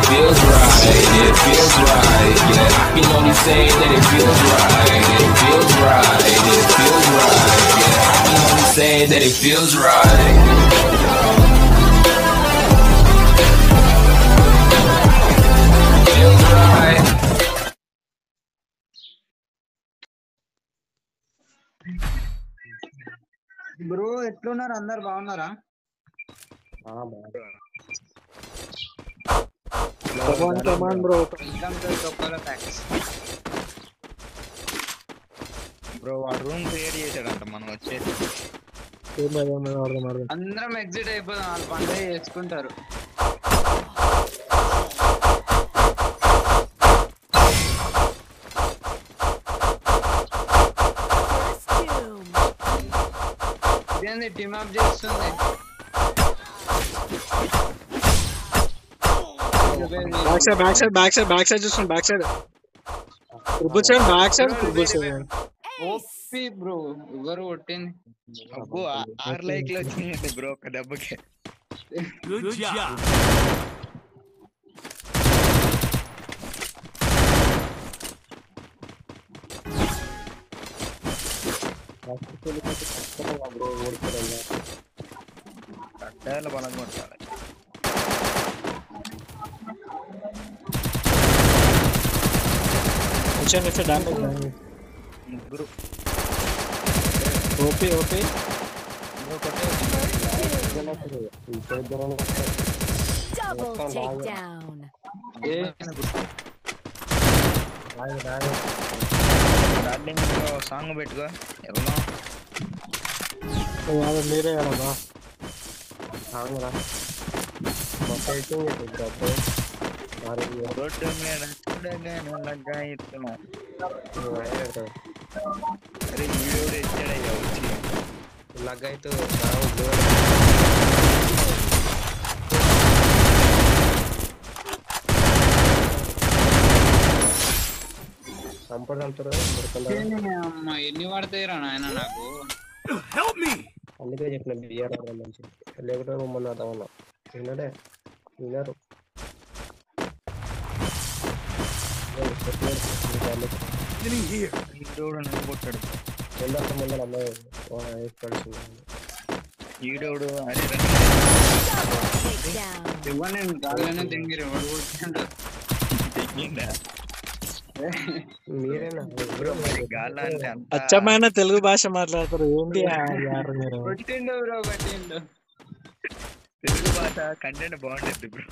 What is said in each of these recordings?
feels right, it feels right. Yeah, I can only say that it feels right, it feels right, it feels right. Yeah, I can only say that it feels right. Feels right. Bro ఎట్లున్నారు అందరు బాగున్నారా? Bro welcome to తొక్కల facts. Bro వాడు room create చేశాడంట మనం వచ్చేసి అందరం exit అయిపోదాం, వాళ్ళు పండుగ చేసుకుంటారు. ఇదేంది టీమ్ అప్ చేస్తుంది? బ్యాక్ సైడ్ చూసుకోండి. బ్యాక్ సైడ్ ఓపీ బ్రో, ఎవరు కొట్టింది? అబ్బో 6 లైక్లు వచ్చినాయి బ్రో ఒక దెబ్బకి. కట్టాలి బలం కొట్టాలి. ముగ్గురు OP Double takedown. Starting song పెట్టుకో ఎలా మీరే రోడ్డు మీద చూడగానే లగ్గాయిస్తున్నాం. అరే వీడియో ఇచ్చాడయ్యా వచ్చి లగ్గైతే అమ్మా ఎన్ని పడతాయిరా నాయన నాకు. అందుకే చెప్పిన బిఆర్ మంచి లేకపోతే మొన్న అదవన్నా వినడే వినరు. కొట్టాడు ముందంతా ముందర అమ్మాయి కలిసింది ఈడోడు. ఇవ్వండి గాల్లోనే దింగిరు, ఎవడు కొట్టిండ్రు? మీరేనా గాలి అంటే అంత అచ్చమైన తెలుగు భాష మాట్లాడతారు ఏంటి? కొట్టిండు బ్రో, కొట్టిండు. తెలుగు భాష కంటెంట్ బాగుంటుంది బ్రో.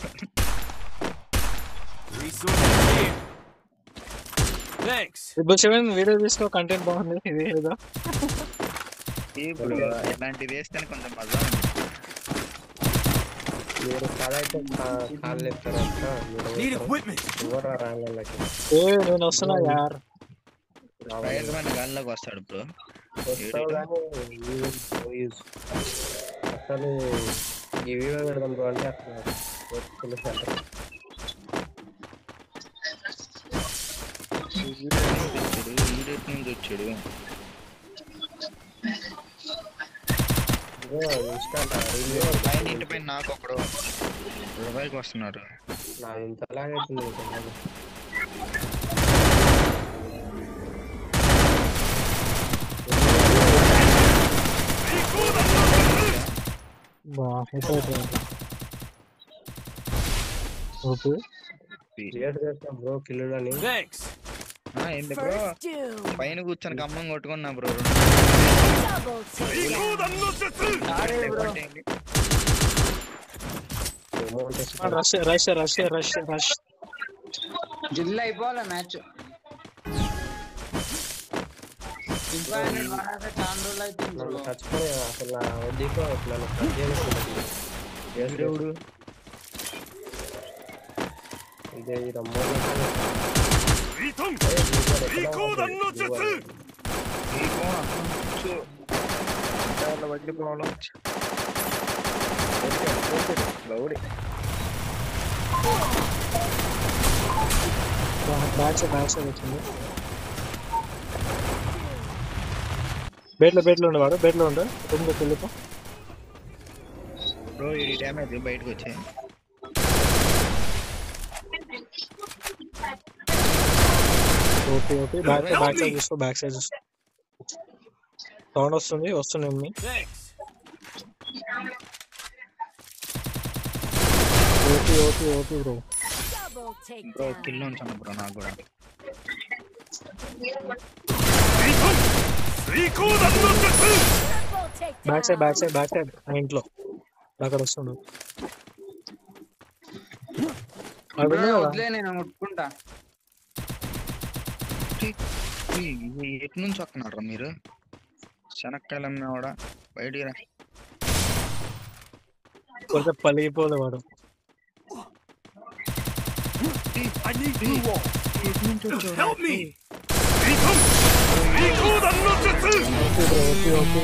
వీడియో తీసుకో, కంటెంట్ బాగుంది. ఇది ఏదో బ్రో ఇలాంటివి వేస్తేనే కొంచెం మజా ఉంది. మీరు కాలైతే కాళ్ళు ఎత్తారంట ఎవరు రాంగళ్ళకి నేను వస్తున్నా యార్. స్పైడర్ మ్యాన్ గాల్లోకి వస్తాడు బ్రో. వస్తావు కానీ అసలు ఈ వీడియో పెడదాం బ్రో అంటే అసలు తెలుసు అంటే వచ్చాడు పైన ఇంటి పైన నాకు ఒకడు మొబైల్కి వస్తున్నారు. నా ఇంతలాగైతుంది బ్రో కిల్లుడని ఏంటి బ్రో పైన కూర్చొని కమ్మం కొట్టుకున్నా బ్రో. జిల్లా అయిపోవాలా మ్యాచ్. చాలా రోజులు అవుతుంది. చచ్చిపోయి అసలు వద్దీకో దేవుడు ఇదే రమ్మో వడ్డీ ప్రాబ్లం వచ్చింది. బెడ్లో ఉండేవాడు, బెడ్లో ఉండు. వెళ్ళిపో బ్రో. ఈ డ్యామేజ్ బయటకు వచ్చాయి. ఓకే ఓకే బ్యాక్ సైడ్ చూసుకో సౌండ్ వస్తుంది OP bro Double bro takedown. Kill ఉంచాను బ్రో నాకు కూడా Triple బ్యాక్ takedown. సైడ్ ఆ ఇంట్లో అక్కడ వస్తుండు అది బ్రో ఉంది కదా? వదిలే నేను ముట్టుకుంటా. ఎటు నుంచి వస్తున్నారా మీరు శనక్కాయలు అమ్మేవాడా బయటికి రా కొంచెం పలిగిపోలే వాడు ఎటు నుంచి వచ్చావు ఓకే బ్రో ఓకే